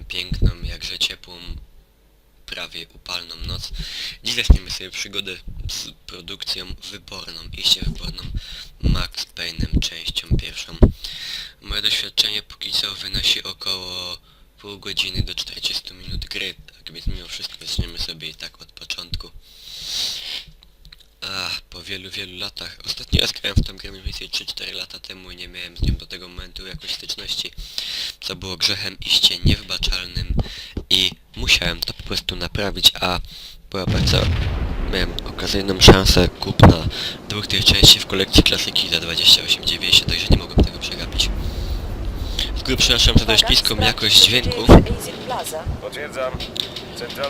piękną, jakże ciepłą, prawie upalną noc. Dziś zaczniemy sobie przygodę z produkcją wyborną, iście wyborną Max Payne'em częścią pierwszą. Moje doświadczenie póki co wynosi około pół godziny do 40 minut gry, tak więc mimo wszystko zaczniemy sobie i tak od początku. Po wielu latach. Ostatni raz grałem w tą grę mniej więcej 3-4 lata temu i nie miałem z nią do tego momentu jakoś styczności, co było grzechem iście niewybaczalnym i musiałem to po prostu naprawić, a była bardzo... miałem okazyjną szansę kupna dwóch tych części w kolekcji klasyki za 28,90, także nie mogłem tego przegapić. Z góry przepraszam za dość niską jakość dźwięku, Potwierdzam.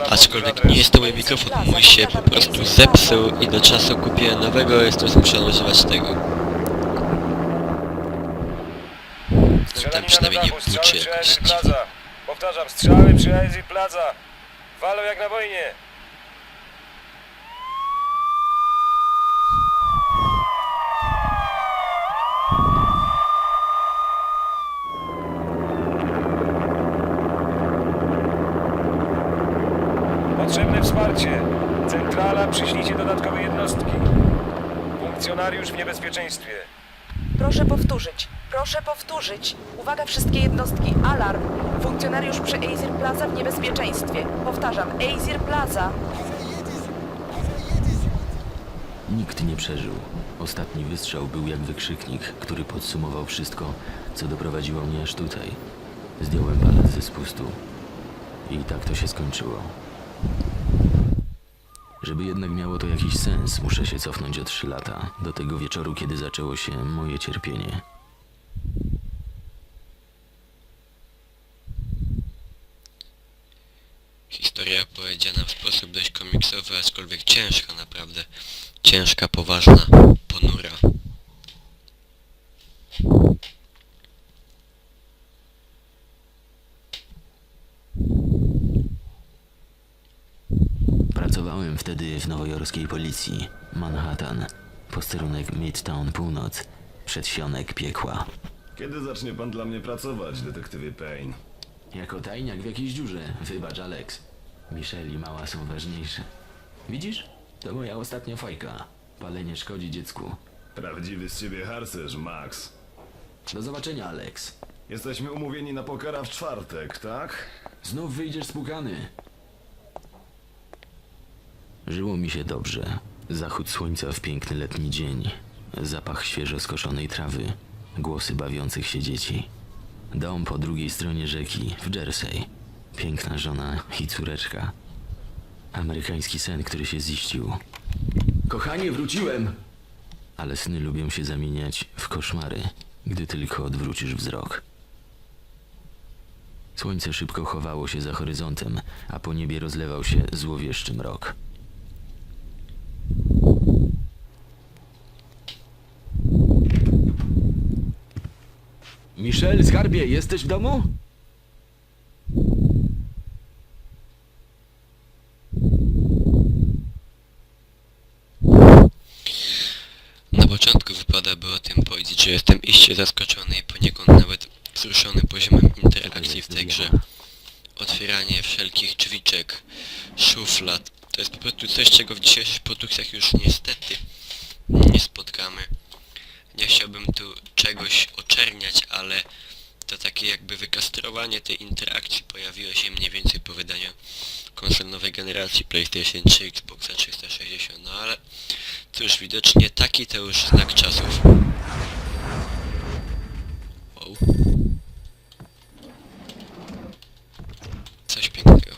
aczkolwiek nie jest to mój mikrofon, mój się po prostu zepsuł i do czasu kupiłem nowego, jestem zmuszony używać tego. Tam przynajmniej nie buczy jakoś dziwnie. Plaza. Powtarzam, strzały przy Easy Plaza. Walą jak na wojnie. Potrzebne wsparcie. Centrala, przyślijcie dodatkowe jednostki. Funkcjonariusz w niebezpieczeństwie. Proszę powtórzyć. Proszę powtórzyć. Uwaga wszystkie jednostki. Alarm. Funkcjonariusz przy Azir Plaza w niebezpieczeństwie. Powtarzam, Azir Plaza. Nikt nie przeżył. Ostatni wystrzał był jak wykrzyknik, który podsumował wszystko, co doprowadziło mnie aż tutaj. Zdjąłem palec ze spustu. I tak to się skończyło. Żeby jednak miało to jakiś sens, muszę się cofnąć o 3 lata, do tego wieczoru, kiedy zaczęło się moje cierpienie. Historia opowiedziana w sposób dość komiksowy, aczkolwiek ciężka naprawdę. Ciężka, poważna, ponura. Pracowałem wtedy w nowojorskiej policji. Manhattan, posterunek Midtown Północ, przedsionek piekła. Kiedy zacznie pan dla mnie pracować, detektywie Payne? Jako tajniak w jakiejś dziurze. Wybacz, Alex. Michelle i mała są ważniejsze. Widzisz? To moja ostatnia fajka. Palenie szkodzi dziecku. Prawdziwy z ciebie harcerz, Max. Do zobaczenia, Alex. Jesteśmy umówieni na pokera w czwartek, tak? Znów wyjdziesz spłukany. Żyło mi się dobrze. Zachód słońca w piękny letni dzień. Zapach świeżo skoszonej trawy. Głosy bawiących się dzieci. Dom po drugiej stronie rzeki, w Jersey. Piękna żona i córeczka. Amerykański sen, który się ziścił. Kochanie, wróciłem! Ale sny lubią się zamieniać w koszmary, gdy tylko odwrócisz wzrok. Słońce szybko chowało się za horyzontem, a po niebie rozlewał się złowieszczy mrok. Michelle, skarbie, jesteś w domu? Na początku wypada by o tym powiedzieć, że jestem iście zaskoczony i poniekąd nawet wzruszony poziomem interakcji w tej grze. Otwieranie wszelkich drzwiczek, szuflad, to jest po prostu coś, czego w dzisiejszych produkcjach już niestety nie spotkamy. Nie chciałbym tu czegoś oczerniać, ale to takie jakby wykastrowanie tej interakcji pojawiło się mniej więcej po wydaniu konsol nowej generacji PlayStation 3, Xboxa 360, no ale cóż, widocznie taki to już znak czasów. Wow. Coś pięknego.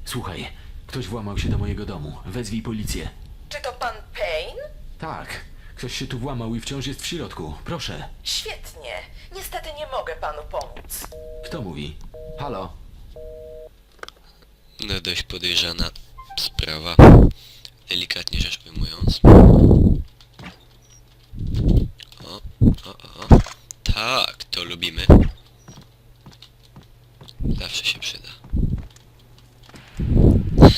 Słuchaj, ktoś włamał się do mojego domu. Wezwij policję. Czy to pan Payne? Tak, ktoś się tu włamał i wciąż jest w środku. Proszę. Świetnie. Niestety nie mogę panu pomóc. Kto mówi? Halo? No dość podejrzana sprawa, delikatnie rzecz ujmując. O. Tak, to lubimy. Zawsze się przyda. Nie!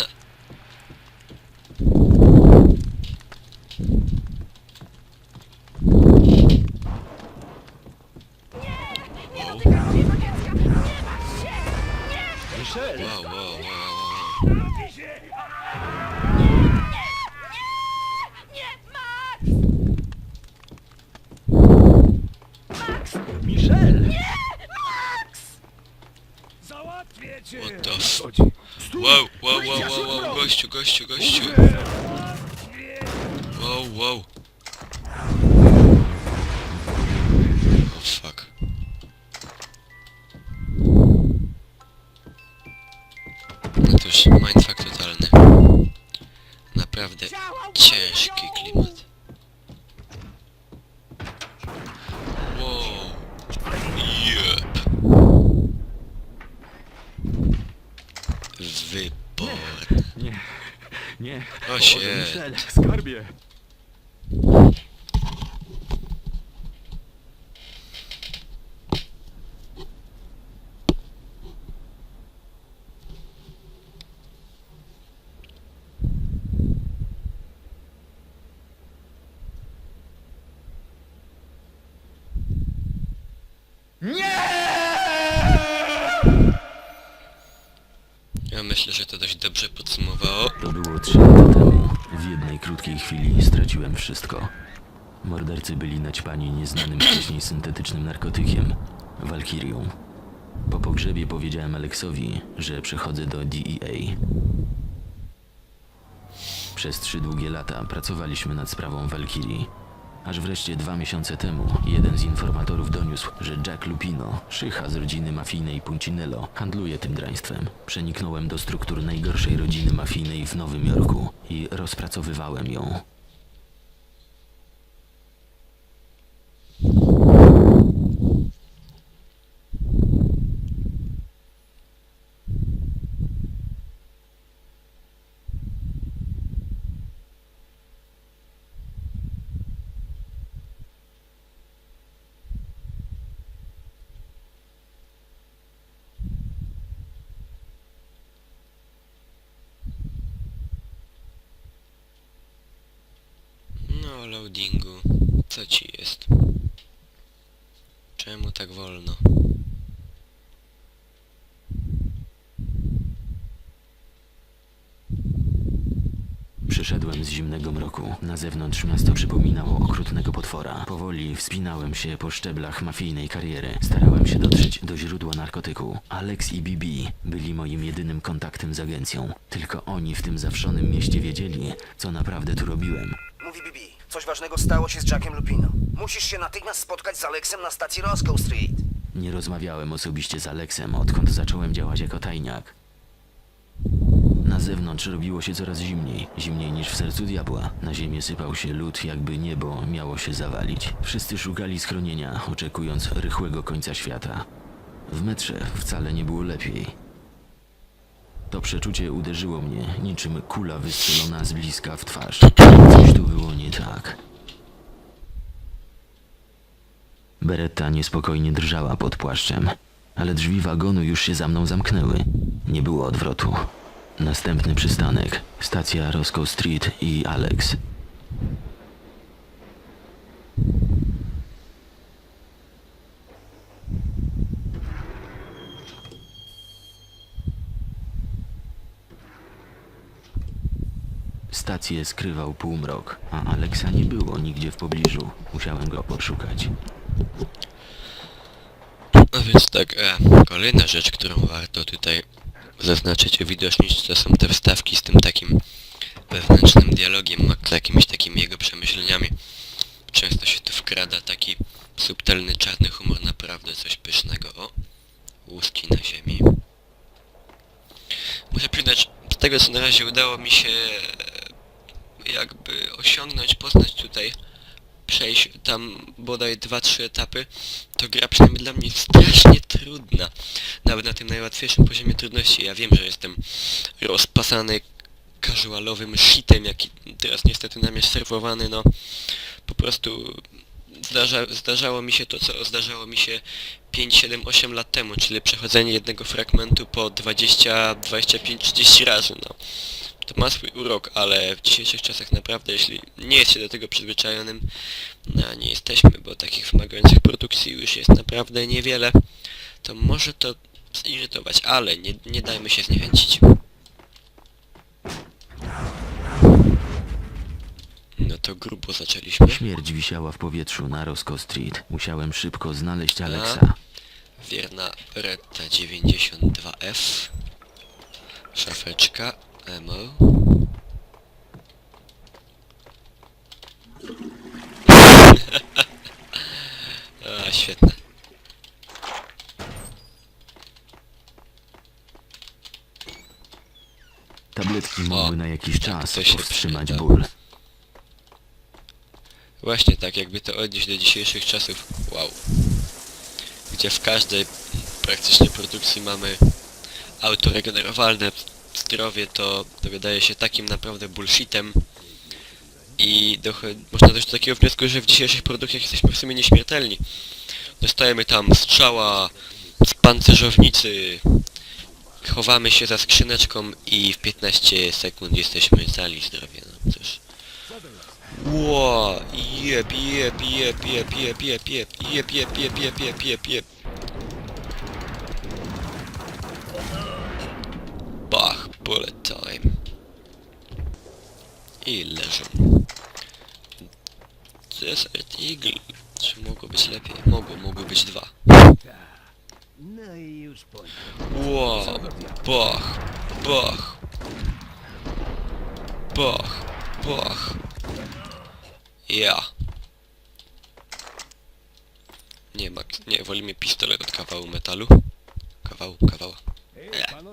Wow, gościu. Wow. Oh fuck. No to już mindfuck totalny. Naprawdę ciężki klimat. Wow. Jep. Wyborne. Nie. O się. Michel, skarbie. Ja myślę, że to dość dobrze podsumowało. To było 3 lata temu. W jednej krótkiej chwili straciłem wszystko. Mordercy byli naćpani nieznanym wcześniej syntetycznym narkotykiem, walkirią. Po pogrzebie powiedziałem Aleksowi, że przechodzę do DEA. Przez 3 długie lata pracowaliśmy nad sprawą Walkirii. Aż wreszcie 2 miesiące temu jeden z informatorów doniósł, że Jack Lupino, szycha z rodziny mafijnej Puncinello, handluje tym draństwem. Przeniknąłem do struktur najgorszej rodziny mafijnej w Nowym Jorku i rozpracowywałem ją. No, loadingu. Co ci jest? Czemu tak wolno? Przyszedłem z zimnego mroku. Na zewnątrz miasto przypominało okrutnego potwora. Powoli wspinałem się po szczeblach mafijnej kariery. Starałem się dotrzeć do źródła narkotyku. Alex i Bibi byli moim jedynym kontaktem z agencją. Tylko oni w tym zawszonym mieście wiedzieli, co naprawdę tu robiłem. Mówi Bibi, coś ważnego stało się z Jackiem Lupino. Musisz się natychmiast spotkać z Alexem na stacji Roscoe Street. Nie rozmawiałem osobiście z Alexem, odkąd zacząłem działać jako tajniak. Na zewnątrz robiło się coraz zimniej, zimniej niż w sercu diabła. Na ziemię sypał się lód, jakby niebo miało się zawalić. Wszyscy szukali schronienia, oczekując rychłego końca świata. W metrze wcale nie było lepiej. To przeczucie uderzyło mnie, niczym kula wystrzelona z bliska w twarz. Coś tu było nie tak. Beretta niespokojnie drżała pod płaszczem, ale drzwi wagonu już się za mną zamknęły. Nie było odwrotu. Następny przystanek, stacja Roscoe Street i Alex. Stację skrywał półmrok, a Alexa nie było nigdzie w pobliżu. Musiałem go poszukać. No więc tak, kolejna rzecz, którą warto tutaj zaznaczyć, uwidocznić, to są te wstawki z tym takim wewnętrznym dialogiem, z jakimiś takimi jego przemyśleniami. Często się tu wkrada taki subtelny, czarny humor, naprawdę coś pysznego. O, łuski na ziemi. Muszę przyznać, z tego co na razie udało mi się jakby osiągnąć, poznać tutaj, przejść tam bodaj 2-3 etapy, to gra przynajmniej dla mnie jest strasznie trudna. Nawet na tym najłatwiejszym poziomie trudności. Ja wiem, że jestem rozpasany casualowym shitem, jaki teraz niestety nam jest serwowany, no po prostu zdarzało mi się to, co zdarzało mi się 5, 7, 8 lat temu, czyli przechodzenie jednego fragmentu po 20, 25, 30 razy, no. To ma swój urok, ale w dzisiejszych czasach naprawdę, jeśli nie jest się do tego przyzwyczajonym, no nie jesteśmy, bo takich wymagających produkcji już jest naprawdę niewiele, to może to zirytować, ale nie dajmy się zniechęcić. No to grubo zaczęliśmy. Śmierć wisiała w powietrzu na Roscoe Street. Musiałem szybko znaleźć Alexa. Wierna Beretta 92F. Szafeczka, ammo. A, świetne. Tabletki mogły na jakiś czas to się powstrzymać przyda. ból. Właśnie tak, jakby to odnieść do dzisiejszych czasów. Wow. Gdzie w każdej praktycznie produkcji mamy autoregenerowalne zdrowie, to wydaje się takim naprawdę bullshitem. I można dojść do takiego wniosku, że w dzisiejszych produktach jesteśmy w sumie nieśmiertelni. Dostajemy tam strzała z pancerzownicy, chowamy się za skrzyneczką i w 15 sekund jesteśmy cali zdrowie, no cóż. Ło, jeb. Bach, bullet time. I leżą. Desert Eagle. Czy mogło być lepiej? Mogły być dwa. Wow, bach. Ja. Nie, wolimy pistolet od kawału metalu. Kawała.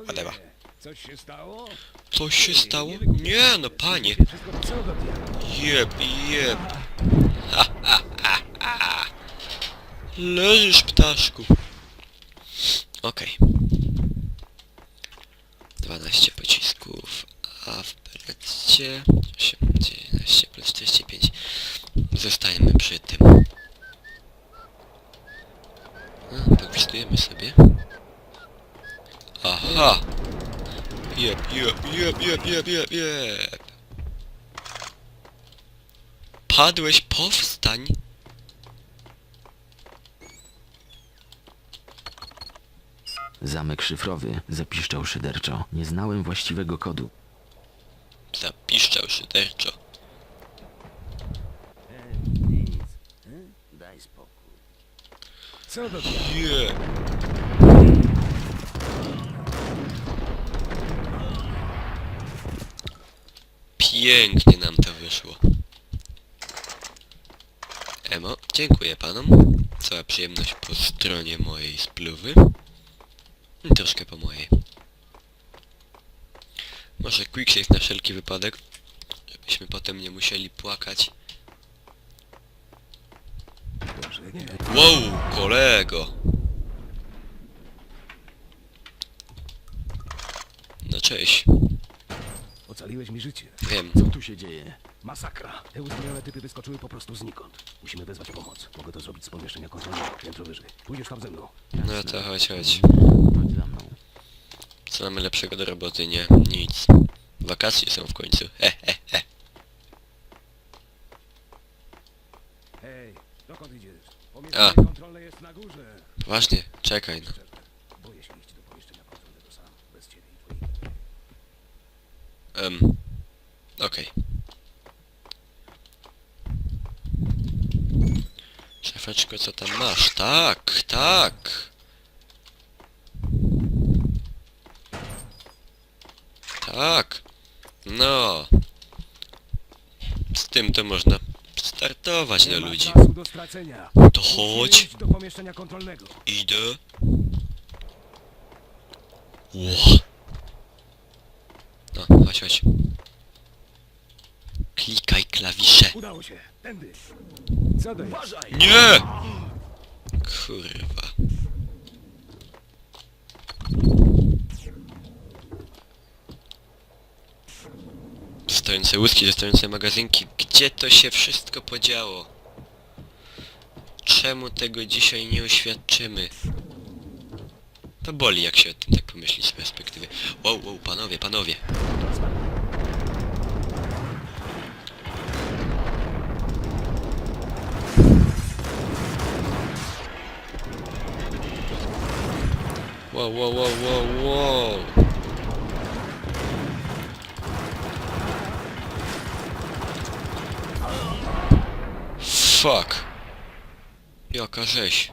Whatever. Coś się stało? Coś się stało? Nie, no panie. Jeb. Leżysz, ptaszku. Okej. 12 pocisków, a w berecie 8, 19 plus 45. Zostajemy przy tym. Podpistujemy sobie. Aha! Jeb. Padłeś, powstań! Zamek szyfrowy zapiszczał szyderczo. Nie znałem właściwego kodu. Zapiszczał szyderczo. Daj spokój. Co do Jeb. Pięknie nam to wyszło. Emo, dziękuję panom. Cała przyjemność po stronie mojej spluwy. I troszkę po mojej. Może quicksave na wszelki wypadek, żebyśmy potem nie musieli płakać. Wow, kolego! No cześć. Ocaliłeś mi życie. Wiem. Co tu się dzieje? Masakra. Te uzbrojone typy wyskoczyły po prostu znikąd. Musimy wezwać pomoc. Mogę to zrobić z pomieszczenia kontrolnego, piętro wyżej. Pójdziesz tam ze mną. No to chodź. Chodź za mną. Co mamy lepszego do roboty? Nie, nic. Wakacje są w końcu. Hej, dokąd idziesz? A. Pomieszczenie kontrolne jest na górze. Właśnie, czekaj no. Boję się iść do pomieszczenia kontrolnego sam, bez ciebie i twoich. Okej. Szefeczko, co tam masz? Tak. Tak. No. Z tym to można startować do Nie ma ludzi. czasu do stracenia. To chodź. Musimy iść do pomieszczenia kontrolnego. Idę. Ło. No, chodź. Klikaj klawisze. Udało się. Tędy. Co to jest? Nie! Kurwa. Dostające łyski, dostające magazynki. Gdzie to się wszystko podziało? Czemu tego dzisiaj nie oświadczymy? To boli, jak się o tym tak pomyśli z perspektywy. Wow, panowie. Wow. Fuck. Jaka rzeź.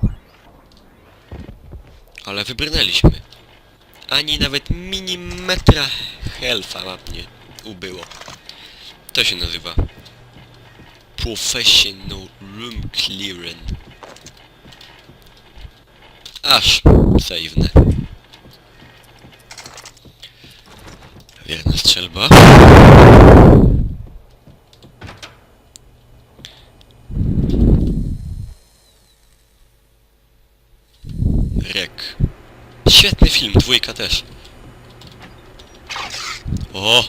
Ale wybrnęliśmy. Ani nawet milimetra health'a ma mnie ubyło. To się nazywa Professional Room Clearing. Aż save'ne. Wierna strzelba. Rek. Świetny film, 2 też. O!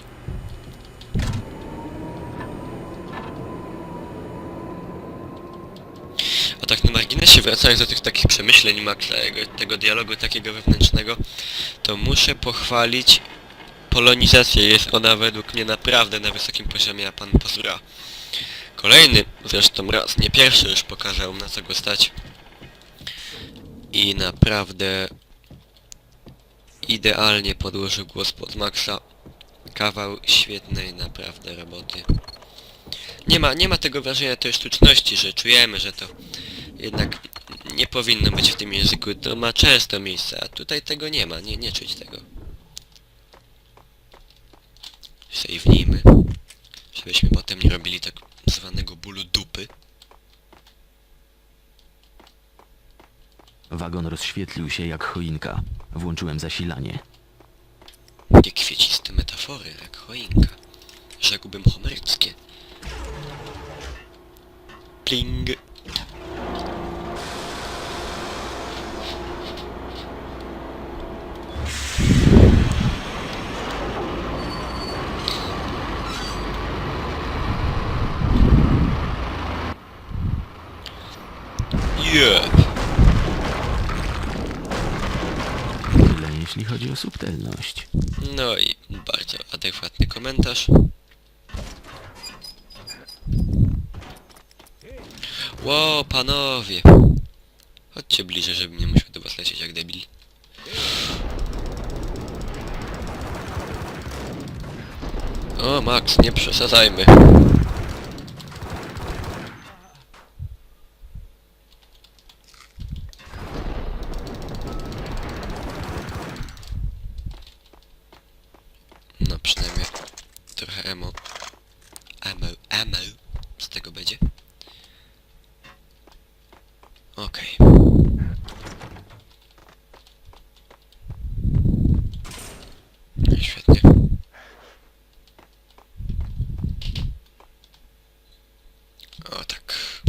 A tak na marginesie, wracając do tych takich przemyśleń Maxa, tego dialogu takiego wewnętrznego, to muszę pochwalić polonizację. Jest ona według mnie naprawdę na wysokim poziomie, a pan Pazura kolejny, zresztą raz, nie pierwszy już pokazał, na co go stać. I naprawdę idealnie podłożył głos pod Maxa. Kawał świetnej naprawdę roboty. Nie ma tego wrażenia tej sztuczności, że czujemy, że to jednak nie powinno być w tym języku. To ma często miejsce, a tutaj tego nie ma. Nie czuć tego. Save'nijmy, żebyśmy potem nie robili tak zwanego bólu dupy. Wagon rozświetlił się jak choinka. Włączyłem zasilanie. Nie kwieciste metafory, jak choinka. Rzekłbym homeryckie. Pling. Yeah. Tyle jeśli chodzi o subtelność. No i bardzo adekwatny komentarz. Wow, panowie! Chodźcie bliżej, żebym nie musiał do was lecieć jak debil. O, Max, nie przesadzajmy. No przynajmniej trochę emo z tego będzie. Okej. No i świetnie. O tak.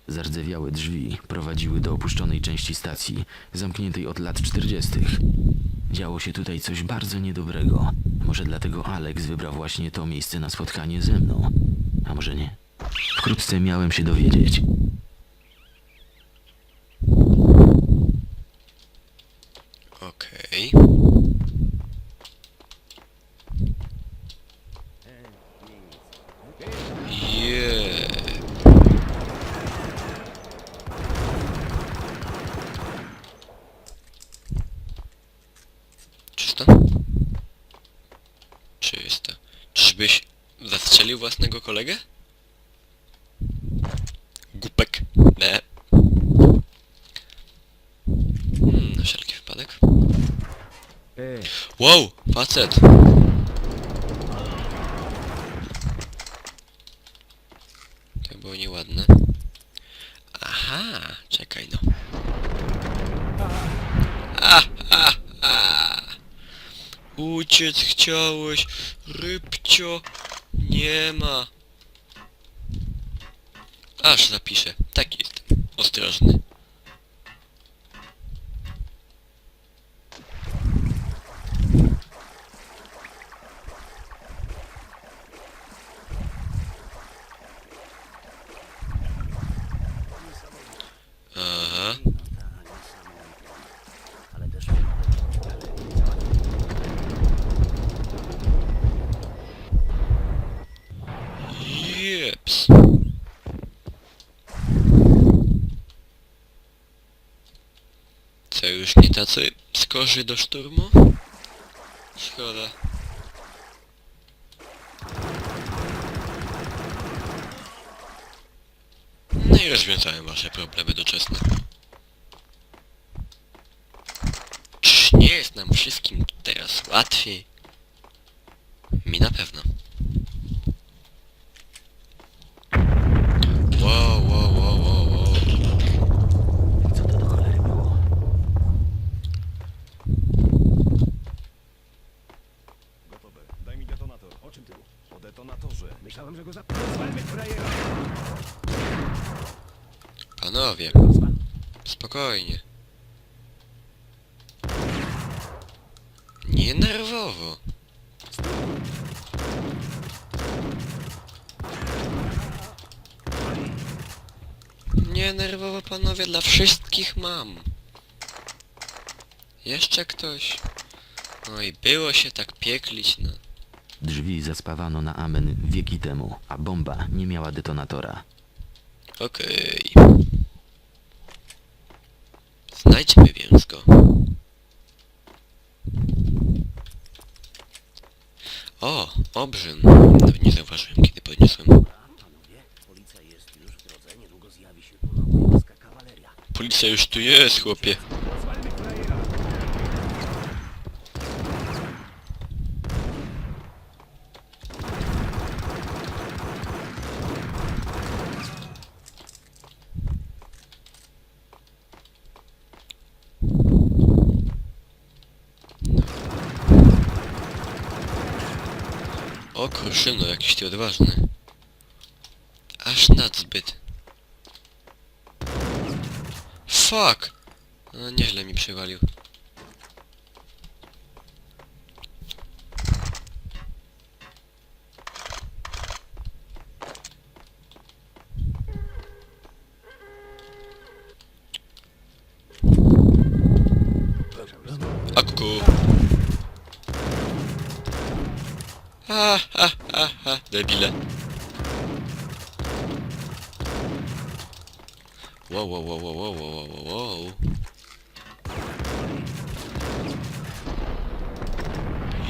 Zardzewiałe drzwi prowadziły do opuszczonej części stacji, zamkniętej od lat 40. Działo się tutaj coś bardzo niedobrego. Może dlatego Alex wybrał właśnie to miejsce na spotkanie ze mną. A może nie? Wkrótce miałem się dowiedzieć. Okej. Yeah. Czysto? Czysto. Czyżbyś zastrzelił własnego kolegę? Głupek. Ne. Na wszelki wypadek. Wow, facet! To było nieładne. Aha, czekaj no. Uciec chciałeś, rybcio, nie ma. Aż zapiszę, tak jest, ostrożny. Aha. Jeps. tacy skorzy do szturmu? Szkoda. No i rozwiązałem wasze problemy doczesne. Czyż nie jest nam wszystkim teraz łatwiej? Mi na pewno. Wow, wow, wow, wow, wow. Co to do cholery było? Gotowe. Daj mi detonator. O czym ty? O detonatorze. Myślałem, że go rozwalmy frajera. Panowie, spokojnie. Nie nerwowo. Nie nerwowo, panowie, dla wszystkich mam. Jeszcze ktoś? Oj, było się tak pieklić, no. Drzwi zaspawano na amen wieki temu, a bomba nie miała detonatora. Okej. Znajdźmy więc go. O, obrzyn. Nawet nie zauważyłem, kiedy podniosłem. Panowie, policja jest już w drodze. Niedługo zjawi się tu nowojorska kawaleria. Policja już tu jest, chłopie. Rozwalmy frajera. O, kruszyno, jakiś ty odważny. Aż nadzbyt. Fuck! No, nieźle mi przywalił. Akku. Debile. Wow, wow, wow, wow, wow, wow, wow, wow.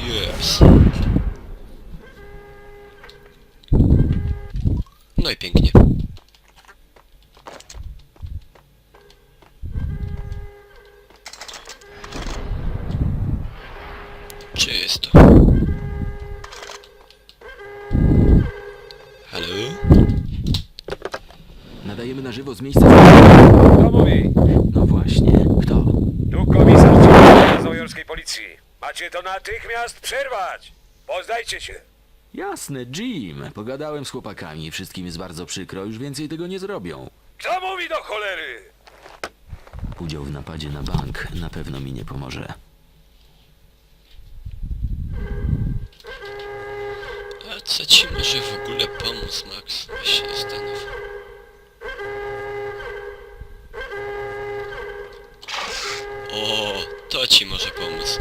Yes. No i pięknie. Czysto. Halo? Nadajemy na żywo z miejsca... Kto mówi? No właśnie, kto? Tu komisarz nowojorskiej policji. Macie to natychmiast przerwać! Poznajcie się! Jasne, Jim. Pogadałem z chłopakami, wszystkim jest bardzo przykro, już więcej tego nie zrobią. Kto mówi do cholery? Udział w napadzie na bank na pewno mi nie pomoże. A co ci może w ogóle pomóc, Max? Weź się zastanów. O, to ci może pomóc.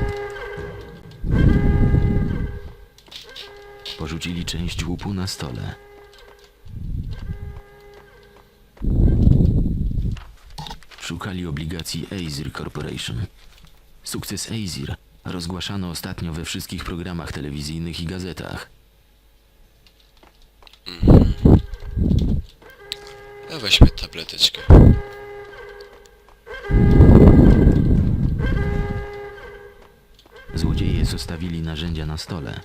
Porzucili część łupu na stole. Szukali obligacji Aesir Corporation. Sukces Aesir rozgłaszano ostatnio we wszystkich programach telewizyjnych i gazetach. A weźmy tableteczkę. Złodzieje zostawili narzędzia na stole.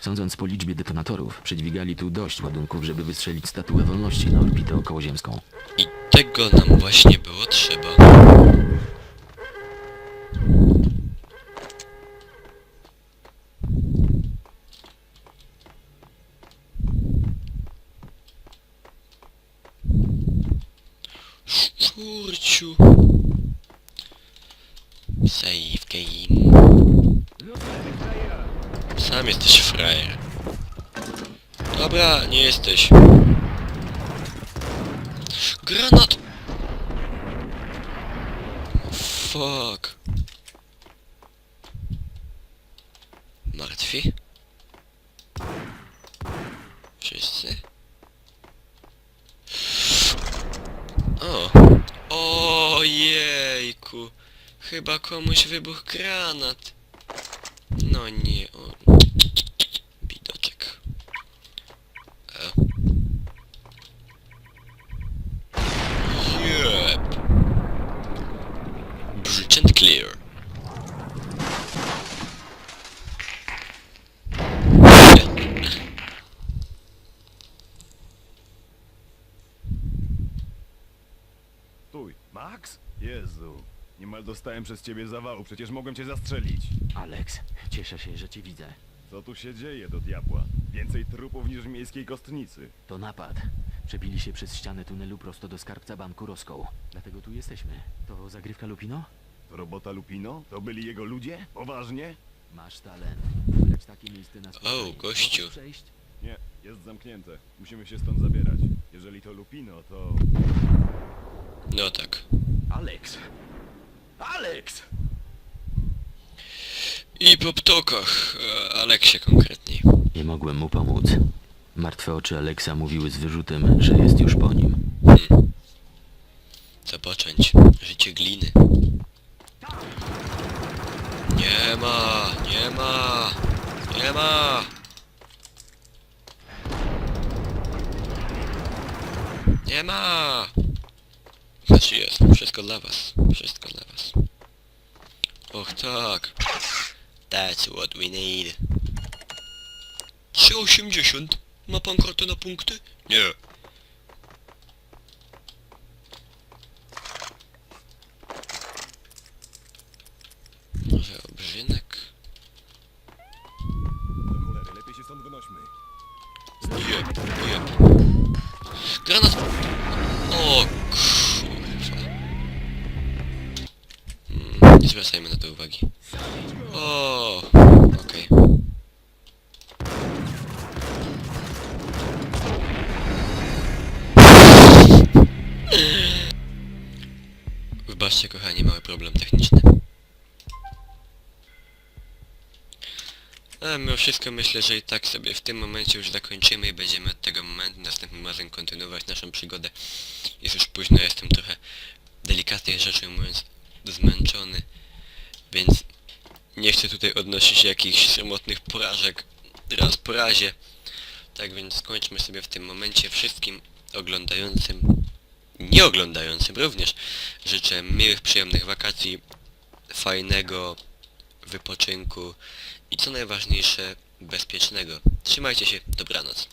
Sądząc po liczbie detonatorów, przedźwigali tu dość ładunków, żeby wystrzelić statuę wolności na orbitę okołoziemską. I tego nam właśnie było trzeba. Szczurciu. Save game. Sam jesteś frajer. Dobra, nie jesteś. Granat! Fuck. Martwi? Wszyscy? O! Ojejku! Chyba komuś wybuchł granat. No nie, o... Bidoczek. Jep. Bridge and clear. Stój. Max? Jezu. Niemal dostałem przez ciebie zawału, przecież mogłem cię zastrzelić. Alex, cieszę się, że cię widzę. Co tu się dzieje do diabła? Więcej trupów niż w miejskiej kostnicy. To napad. Przebili się przez ścianę tunelu prosto do skarbca banku Roscoe. Dlatego tu jesteśmy. To zagrywka Lupino? To robota Lupino? To byli jego ludzie? Poważnie? Masz talent. Lecz takie miejsce na spotkanie. gościu. Możesz przejść? Nie, jest zamknięte. Musimy się stąd zabierać. Jeżeli to Lupino, to... No tak. Alex! Alex! I po ptokach, Aleksie konkretniej. Nie mogłem mu pomóc. Martwe oczy Alexa mówiły z wyrzutem, że jest już po nim. Zapocząć życie gliny. Nie ma, nie ma, nie ma. Nie ma. Znaczy jest, wszystko dla was, wszystko dla was. Och tak. That's what we need. 3,80. Ma pan kartę na punkty? Nie. Może obrzynek? Do cholery, lepiej się stąd wynośmy. Jeb, jeb. Granat! O kurwa. Nie zwracajmy na to uwagi. O, okej. Wybaczcie kochani, mały problem techniczny. Ale mimo wszystko myślę, że i tak sobie w tym momencie już zakończymy i będziemy od tego momentu następnym razem kontynuować naszą przygodę. Jest już późno, jestem trochę delikatnie rzecz ujmując zmęczony, więc nie chcę tutaj odnosić jakichś samotnych porażek raz po razie. Tak więc skończmy sobie w tym momencie. Wszystkim oglądającym, nie oglądającym również życzę miłych, przyjemnych wakacji, fajnego wypoczynku i co najważniejsze, bezpiecznego. Trzymajcie się, dobranoc.